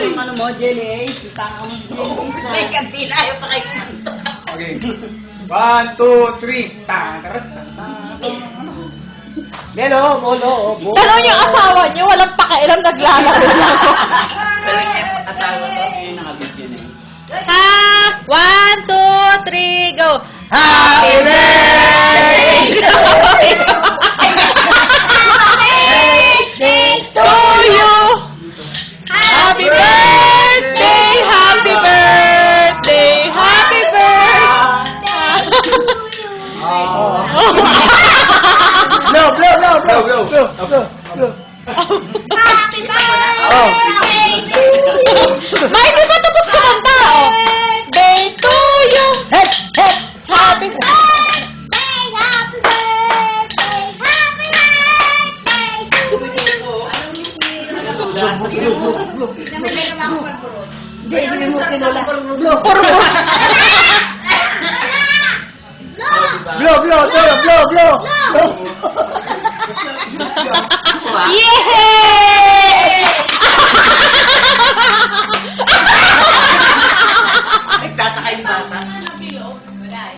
yung ano mo, Jelly Ace. Tanga mo, Jelly Ace. May kantina, ayaw pa kayo kumanta. Okay. 1, 2, 3. Tatarat. Lelo, molo, bo. Tanong yung asawa niyo, walang pakialam, naglalaro lang. Pero yung asawa ko, yung nakabidyo na yun. Ha? 1, 2, 3, go! Happy birthday to you! Happy birthday! Happy birthday! Happy birthday! Blow, blow, blow, blow, blow, blow, blow, blow. Happy birthday to you! May, di ba tapos kumanta? Oh. Day to you! Head, head. Happy Happy birthday! Happy birthday to you! Namimili naman ako pagpuro. Hindi, hindi mo kinula. Blow, blow, blow, blow, blow.